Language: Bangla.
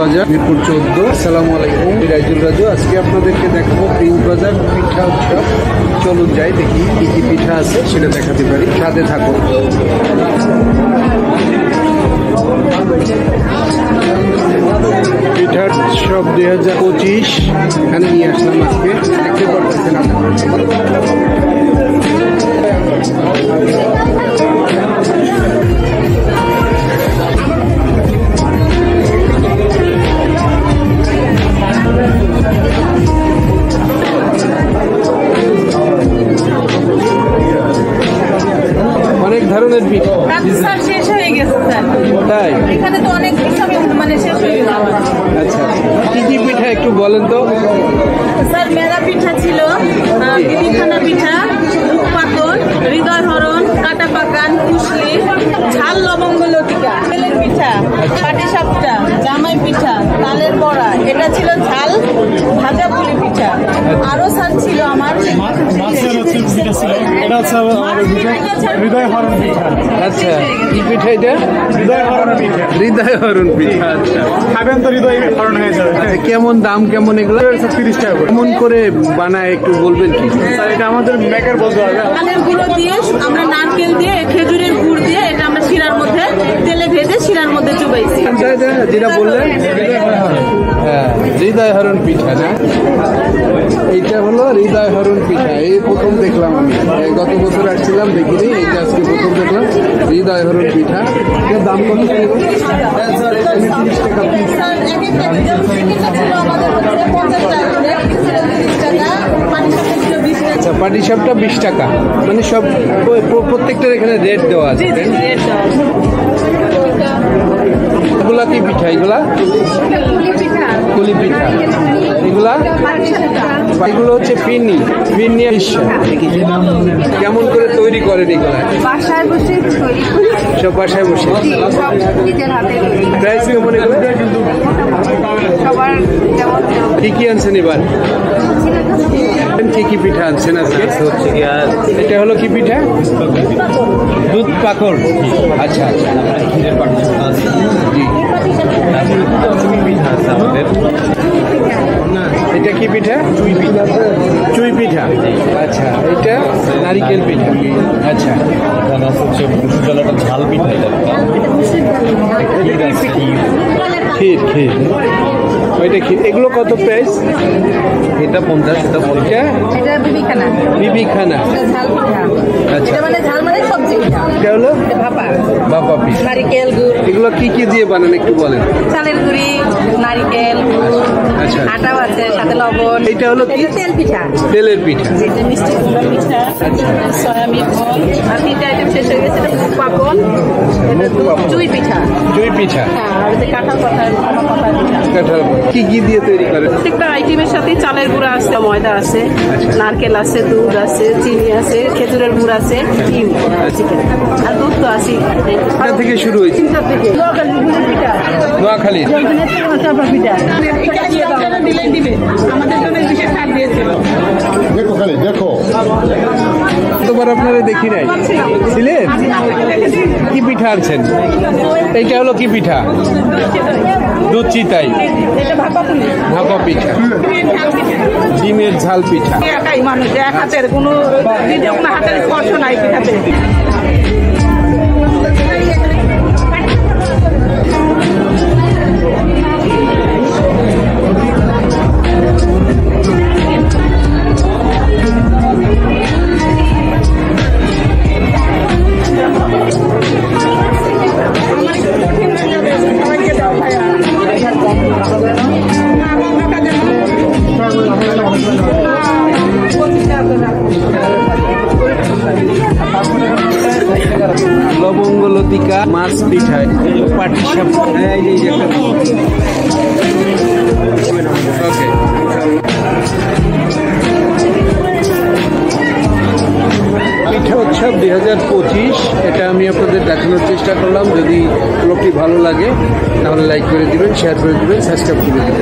বাজার, মিরপুর 14। আসসালামু আলাইকুম, রাইজুল রাজু। আজকে আপনাদেরকে দেখাবো প্রিন্স বাজার পিঠা উৎসব। চলুন যাই, দেখি কি কি পিঠা আছে সেটা দেখাতে পারি। সাথে থাকুন। পিঠার উৎসব 2025 এখানে নিয়ে আসলাম আজকে। দেখতে পাচ্ছেন অনেক ধরনের পিঠা শেষ হয়ে গেছে স্যার। তাই এখানে তো অনেক পিঠা মানে শেষ হয়ে গেছে। আচ্ছা, কি কি পিঠা একটু বলেন তো। স্যার মেলা পিঠা ছিল, বিবিখানা পিঠা, পাতন, হৃদয় হরণ, কাটা পাকান, কুশলি, ঝাল লবঙ্গ লতিকা, তেলের পিঠা, পাটি সাপটা, জামাই পিঠা, তালের বড়া, এটা ছিল ঝাল ভাজা পুলি পিঠা। আরো স্যার ছিল আমার হৃদয় হরণ পিঠা। আচ্ছা, কি পিঠা এটা? হৃদয় হরণ পিঠা। হৃদয় হরণ পিঠা। আচ্ছা, খাবেন তো হৃদয় হরণ হয়ে যাবে। কেমন দাম, কেমন এগুলো? 30 টাকা করে। কেমন করে বানায় একটু বলবেন কি? স্যার এটা আমাদের মেকার বলতে হবে। চালের গুঁড়ো দিয়ে, আমরা নারকেল দিয়ে, খেজুরের গুড় দিয়ে এটা আমরা শিরার মধ্যে তেলে ভেজে শিরার মধ্যে চুবাইছি। যেটা বললেন হ্যাঁ, হৃদয় হরণ পিঠা না? এইটা হলো হৃদয় হরণ পিঠা। এই প্রথম দেখলাম আমি, গত বছর আসছিলাম দেখিনি, এইটা আজকে প্রথম দেখলাম হৃদয় হরণ পিঠা। এটার দাম কত? 30 টাকা পিস। আচ্ছা, পাটি সাপটা 20 টাকা, মানে সব প্রত্যেকটার এখানে রেট দেওয়া আছে। এগুলা কি পিঠা? এগুলা কুলি পিঠা। এগুলা এগুলো হচ্ছে ফিরনি কেমন করে তৈরি করেন এগুলা? বাসায় বসে সব বাসায় বসে। প্রাইস কেমন এগুলো? সবার কি কি আনছেন এবার? কি কি পিঠা আনছেন আজকে? এটা হলো কি পিঠা? দুধ পাকড়। আচ্ছা আচ্ছা, এটা কি পিঠা? চুই পিঠা। আচ্ছা, এটা নারিকেল পিঠা। আচ্ছা, ঝাল পিঠা। ক্ষীর ক্ষীর ওইটা ক্ষীর। এগুলো কত প্রাইস? এটা 50। এটা বিবিখানা। বিবিখানা। ঝাল পিঠা। আচ্ছা, এটা মানে ঝাল মানে সবজি পিঠা। এটা হলো ভাপা বাবা পিঠা। নারিকেল গুড়। এগুলো কি কি দিয়ে বানান একটু বলেন। চালের গুঁড়ি, নারিকেল, আচ্ছা, আটাও আছে, সাথে লবণ। এটা হলো কি? তেল পিঠা। তেলের পিঠা। এটা মিষ্টি কুমড়া পিঠা, সয়াবিন ফল, আর 3টা আইটেম শেষ হয়ে গেছে। এটা পাকন, এটা চুই পিঠা। চুই পিঠা। হ্যাঁ, আর এটা কাঁঠাল পাতা পিঠা। কাঁঠাল কি কি দিয়ে তৈরি করে? প্রত্যেকটা আইটেমের সাথে চালের গুঁড়া আছে, ময়দা আছে, নারকেল আছে, দুধ আছে, চিনি আছে, খেজুরের গুড় আছে, ডিম, চিকেন, আর দুধ তো আছে। কোথা থেকে শুরু হয়েছে? 3টা থেকে। নোয়াখালী। দেখো খালি দেখো। তোমার আপনারা দেখি নাই ছিলেন? কি পিঠা আনছেন? এইটা হলো কি পিঠা? দুধ চিতাই। ভাপা পিঠা। ডিমের ঝাল পিঠা। একাই মানুষ, এক হাতের কোনো হাতের স্পর্শ নাই পিঠাতে। লবঙ্গ লতিকা, মাছ পিঠা, পাটি সাপটা। ওকে, পিঠা উৎসব 2025 এটা আমি আপনাদের দেখানোর চেষ্টা করলাম। যদি ব্লগটি ভালো লাগে তাহলে লাইক করে দিবেন, শেয়ার করে দিবেন, সাবস্ক্রাইব করে দিবেন।